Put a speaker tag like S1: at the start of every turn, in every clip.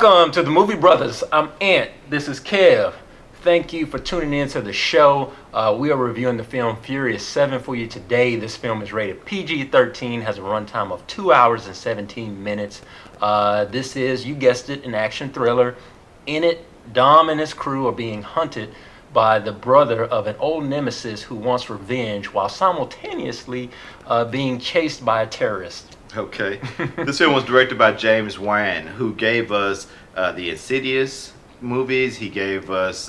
S1: Welcome to the Movie Brothers. I'm Ant. This is Kev. Thank you for tuning in to the show. We are reviewing the film Furious 7 for you today. This film is rated PG-13, has a runtime of 2 hours and 17 minutes. This is, you guessed it, an action thriller. In it, Dom and his crew are being hunted by the brother of an old nemesis who wants revenge while simultaneously being chased by a terrorist.
S2: Okay. This film was directed by James Wan, who gave us the Insidious movies. He gave us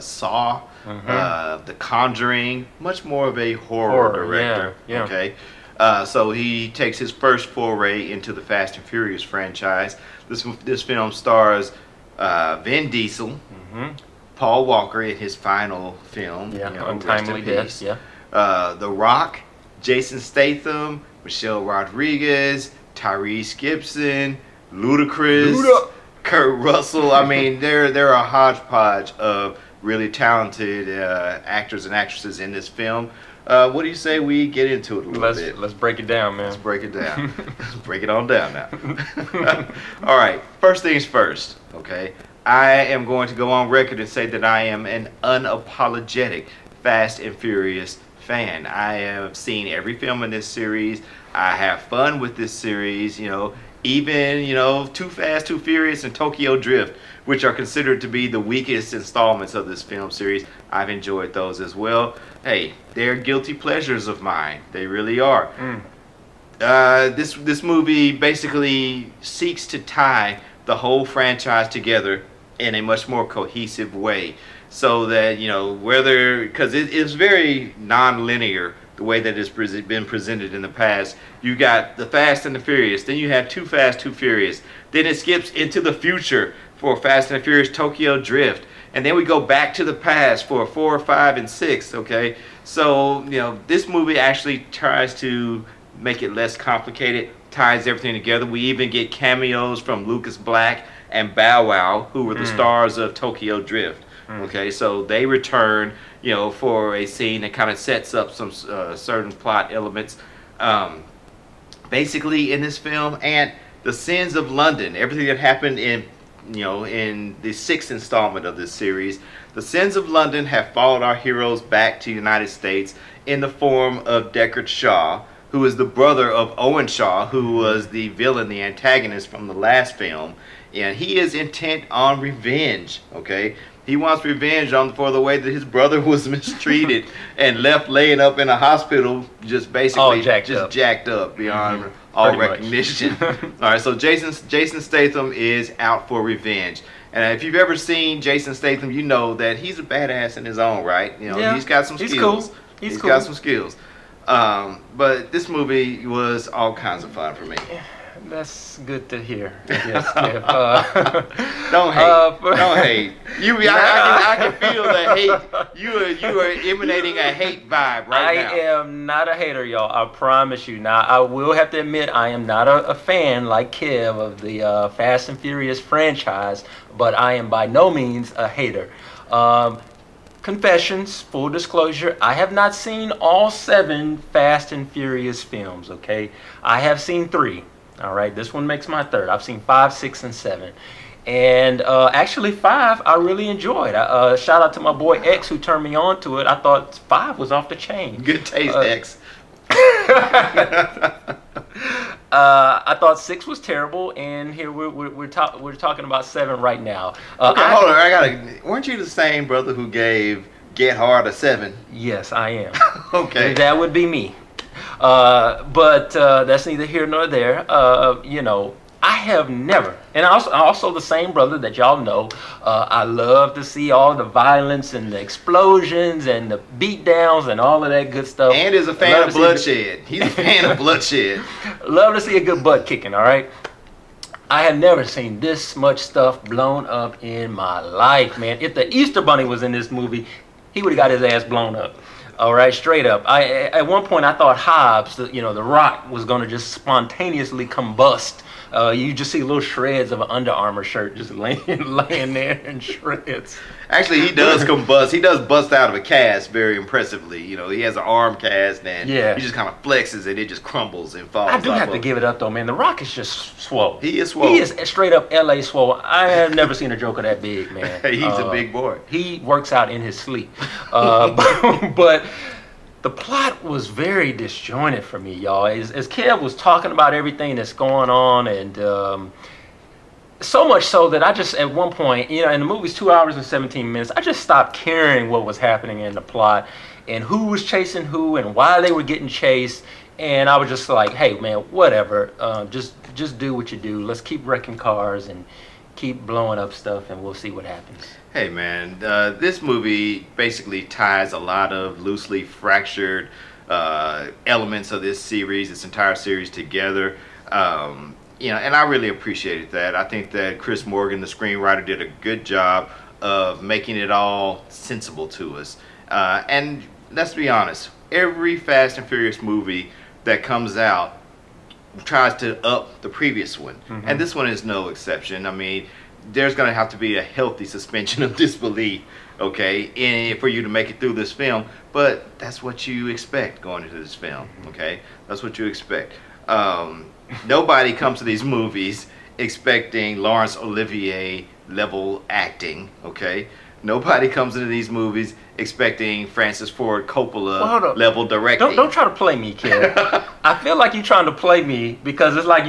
S2: Saw, The Conjuring, much more of a horror director.
S1: Yeah.
S2: Okay. So he takes his first foray into the Fast and Furious franchise. This film stars Vin Diesel, Paul Walker in his final film.
S1: Yeah, untimely death. Yeah.
S2: The Rock, Jason Statham, Michelle Rodriguez, Tyrese Gibson, Ludacris, Kurt Russell. I mean, there are a hodgepodge of really talented actors and actresses in this film. What do you say we get into it a little bit?
S1: Let's break it down, man.
S2: Let's break it down. Let's break it on down now. All right. First things first, okay? I am going to go on record and say that I am an unapologetic Fast and Furious fan. I have seen every film in this series. I have fun with this series, even, Too Fast, Too Furious and Tokyo Drift, which are considered to be the weakest installments of this film series. I've enjoyed those as well. Hey, they're guilty pleasures of mine. They really are. This movie basically seeks to tie the whole franchise together in a much more cohesive way, so that because it's very non-linear the way that it's been presented in the past. You got the Fast and the Furious, then you have Too Fast, Too Furious, then it skips into the future for Fast and the Furious Tokyo Drift, and then we go back to the past for 4, 5, and 6. Okay, so this movie actually tries to make it less complicated, ties everything together. We even get cameos from Lucas Black and Bow Wow, who were the stars of Tokyo Drift. Okay, so they return, for a scene that kind of sets up some certain plot elements. Basically, in this film, and the sins of London, everything that happened in the 6th installment of this series, the sins of London have followed our heroes back to the United States in the form of Deckard Shaw, who is the brother of Owen Shaw, who was the villain, the antagonist from the last film. And he is intent on revenge, okay? He wants revenge for the way that his brother was mistreated and left laying up in a hospital, just basically jacked up beyond all recognition. All right, so Jason Statham is out for revenge. And if you've ever seen Jason Statham, you know that he's a badass in his own right. He's got some skills. He's got some skills. But this movie was all kinds of fun for me.
S1: That's good to hear. Yes,
S2: Don't hate. Don't hate. I can feel the hate. You are emanating a hate vibe right now.
S1: I am not a hater, y'all. I promise you. Now, I will have to admit, I am not a fan like Kev of the Fast and Furious franchise, but I am by no means a hater. Confessions, full disclosure, I have not seen all 7 Fast and Furious films, okay? I have seen 3. All right, this one makes my 3rd. I've seen 5, 6, and 7. And actually 5 I really enjoyed. Shout out to my boy X who turned me on to it. I thought 5 was off the chain.
S2: Good taste, X.
S1: I thought 6 was terrible, and here we're talking about 7 right now.
S2: Okay, hold on. Weren't you the same brother who gave Get Hard a 7?
S1: Yes, I am.
S2: Okay.
S1: That would be me. But that's neither here nor there. I have never, and also the same brother that y'all know. I love to see all the violence and the explosions and the beatdowns and all of that good stuff.
S2: And is a fan of bloodshed. He's a fan of bloodshed.
S1: Love to see a good butt kicking. All right. I have never seen this much stuff blown up in my life, man. If the Easter Bunny was in this movie, he would have got his ass blown up. All right, straight up. At one point I thought Hobbs, the Rock, was going to just spontaneously combust. You just see little shreds of an Under Armour shirt just laying there in shreds.
S2: Actually, he does combust. He does bust out of a cast very impressively. He has an arm cast, and he just kind of flexes, and it just crumbles and falls.
S1: I do have to give it up, though, man. The Rock is just swole.
S2: He is swole.
S1: He is straight up LA swole. I have never seen a Joker that big, man.
S2: He's a big boy.
S1: He works out in his sleep. But the plot was very disjointed for me, y'all. As Kev was talking about everything that's going on, and so much so that I just, at one point, and the movie's 2 hours and 17 minutes, I just stopped caring what was happening in the plot and who was chasing who and why they were getting chased. And I was just like, hey, man, whatever. Just do what you do. Let's keep wrecking cars and keep blowing up stuff, and we'll see what happens.
S2: Hey, man, this movie basically ties a lot of loosely fractured elements of this entire series together. And I really appreciated that. I think that Chris Morgan, the screenwriter, did a good job of making it all sensible to us. And let's be honest, every Fast and Furious movie that comes out tries to up the previous one. Mm-hmm. And this one is no exception. I mean, there's going to have to be a healthy suspension of disbelief, okay, for you to make it through this film. But that's what you expect going into this film, okay? That's what you expect. Nobody comes to these movies expecting Laurence Olivier level acting, okay? Nobody comes into these movies expecting Francis Ford Coppola level directing.
S1: Don't try to play me, kid. I feel like you're trying to play me because it's like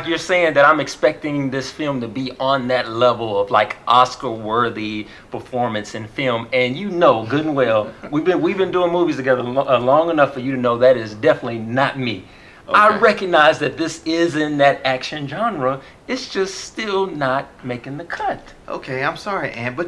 S1: you're saying that I'm expecting this film to be on that level of like Oscar-worthy performance in film, and good and well we've been doing movies together long enough for you to know that is definitely not me. Okay. I recognize that this is in that action genre. It's just still not making the cut.
S2: Okay, I'm sorry, Ann, but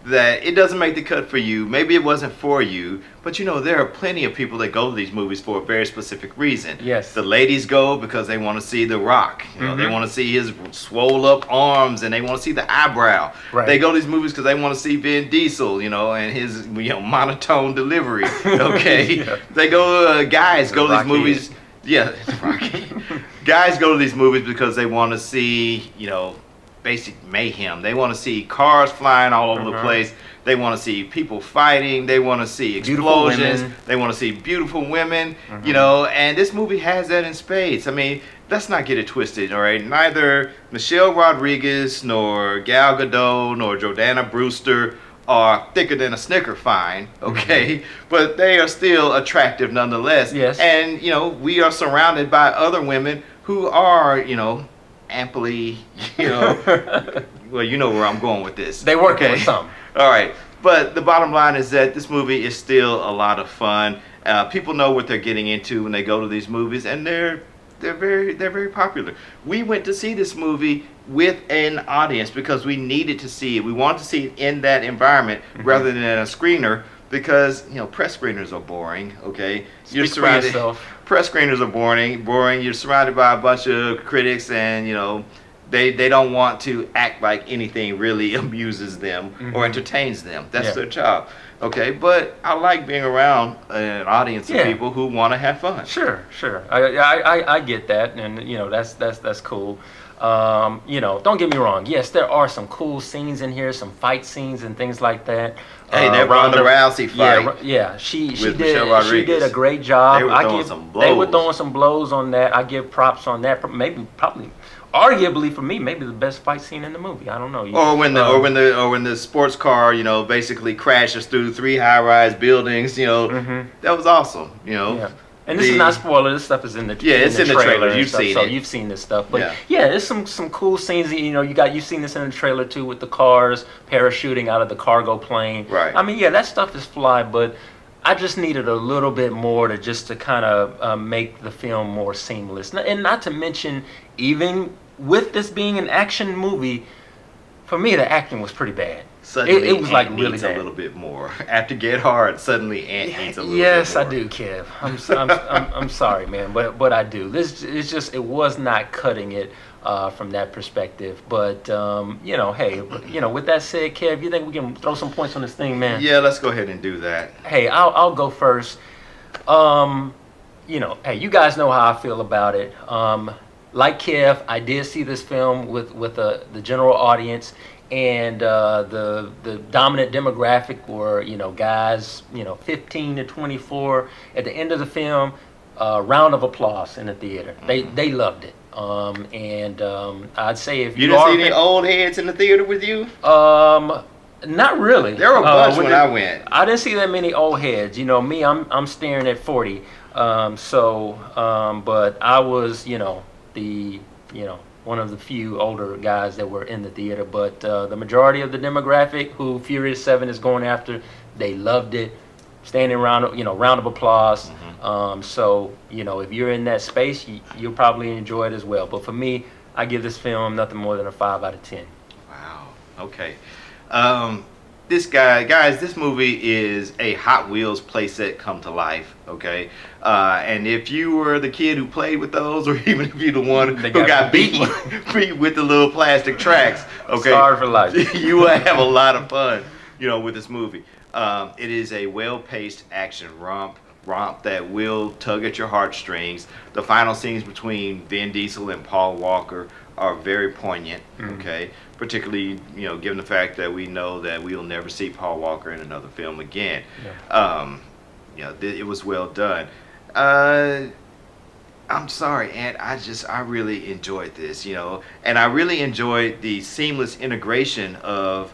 S2: that it doesn't make the cut for you. Maybe it wasn't for you, but there are plenty of people that go to these movies for a very specific reason.
S1: Yes.
S2: The ladies go because they want to see The Rock. They want to see his swole up arms, and they want to see the eyebrow.
S1: Right.
S2: They go to these movies because they want to see Vin Diesel, and his monotone delivery. Okay. Yeah. They go. Guys go to these movies. Yeah, Rocky. Guys go to these movies because they want to see, basic mayhem. They want to see cars flying all over the place. They want to see people fighting. They want to see explosions. They want to see beautiful women, and this movie has that in spades. I mean, let's not get it twisted, all right? Neither Michelle Rodriguez, nor Gal Gadot, nor Jordana Brewster are thicker than a Snicker fine, okay? But they are still attractive nonetheless.
S1: Yes.
S2: And, we are surrounded by other women who are, amply, well, you know where I'm going with this.
S1: They work with some.
S2: All right. But the bottom line is that this movie is still a lot of fun. People know what they're getting into when they go to these movies, and they're very popular. We went to see this movie with an audience because we needed to see it. We wanted to see it in that environment rather than in a screener because press screeners are boring. Okay,
S1: Speak for yourself.
S2: Press screeners are boring. You're surrounded by a bunch of critics, and they don't want to act like anything really amuses them or entertains them. That's their job. Okay, but I like being around an audience of people who want to have fun.
S1: Sure. I get that, and that's cool. Don't get me wrong. Yes, there are some cool scenes in here, some fight scenes and things like that.
S2: Hey, that Ronda Rousey fight.
S1: Yeah, she did a great job. They were throwing some blows on that. I give props on that. Probably. Arguably for me, maybe the best fight scene in the movie. I don't know.
S2: Or when the sports car, basically crashes through 3 high-rise buildings. That was awesome.
S1: Yeah. And this is not spoiler. This stuff is in the
S2: it's in the trailer. You've seen it.
S1: So you've seen this stuff. But there's some cool scenes. You've seen this in the trailer too with the cars parachuting out of the cargo plane.
S2: Right.
S1: I mean, that stuff is fly, but I just needed a little bit more to kind of make the film more seamless. And not to mention, even with this being an action movie, for me the acting was pretty bad.
S2: Suddenly,
S1: It was like
S2: Ant
S1: really
S2: needs
S1: bad.
S2: a little bit more. After Get Hard, suddenly Ant needs a little
S1: Yes,
S2: bit more.
S1: I do, Kev. I'm sorry, man, but I do. This it's just it was not cutting it from that perspective. But hey, with that said, Kev, you think we can throw some points on this thing, man?
S2: Yeah, let's go ahead and do that.
S1: Hey, I'll go first. Hey, you guys know how I feel about it. Like Kev, I did see this film with the general audience, and the dominant demographic were guys 15 to 24. At the end of the film, round of applause in the theater. They loved it. I'd say if
S2: You
S1: you
S2: didn't
S1: are
S2: see any old heads in the theater with you?
S1: not really.
S2: There were a bunch when I went.
S1: I didn't see that many old heads. Me, I'm staring at 40. But I was, the, one of the few older guys that were in the theater. But the majority of the demographic who Furious 7 is going after, they loved it. Standing around, round of applause. If you're in that space, you'll probably enjoy it as well. But for me, I give this film nothing more than a 5 out of 10.
S2: Wow. Okay. This movie is a Hot Wheels playset come to life. Okay. And if you were the kid who played with those, or even if you're the one who got beat with the little plastic tracks, okay,
S1: Sorry for life.
S2: You will have a lot of fun, with this movie. It is a well-paced action romp that will tug at your heartstrings. The final scenes between Vin Diesel and Paul Walker are very poignant, okay? Particularly, given the fact that we know that we'll never see Paul Walker in another film again.
S1: Yeah.
S2: It was well done. I'm sorry, Ant. I really enjoyed this, and I really enjoyed the seamless integration of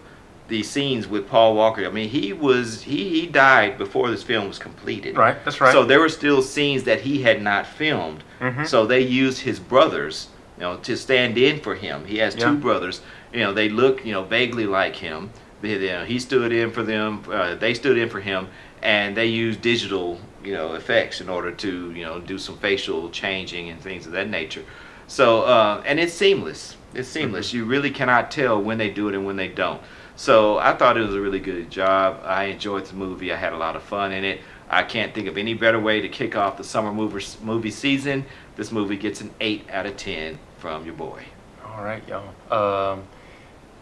S2: the scenes with Paul Walker. I mean, he died before this film was completed.
S1: Right, that's right.
S2: So there were still scenes that he had not filmed. So they used his brothers, to stand in for him. He has two brothers. They look, vaguely like him. He stood in for them. They stood in for him, and they used digital, effects in order to, do some facial changing and things of that nature. So, and it's seamless. It's seamless. You really cannot tell when they do it and when they don't. So I thought it was a really good job. I enjoyed the movie. I had a lot of fun in it. I can't think of any better way to kick off the summer movie season. This movie gets an 8 out of 10 from your boy.
S1: All right, y'all.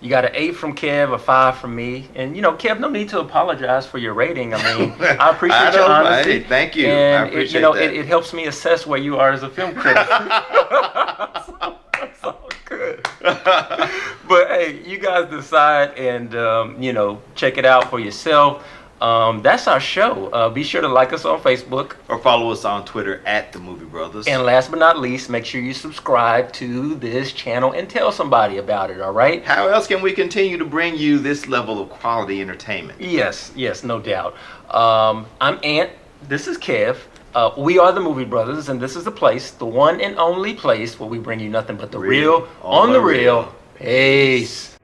S1: You got an 8 from Kev, a 5 from me. And, Kev, no need to apologize for your rating. I mean, I appreciate your honesty.
S2: Hey, thank you.
S1: And
S2: I appreciate that.
S1: it helps me assess where you are as a film critic. So good. But, hey, you guys decide and, check it out for yourself. That's our show. Be sure to like us on Facebook.
S2: Or follow us on Twitter at The Movie Brothers.
S1: And last but not least, make sure you subscribe to this channel and tell somebody about it, all right?
S2: How else can we continue to bring you this level of quality entertainment?
S1: Yes, no doubt. I'm Ant. This is Kev. We are The Movie Brothers, and this is the place, the one and only place where we bring you nothing but the real on the real. Peace.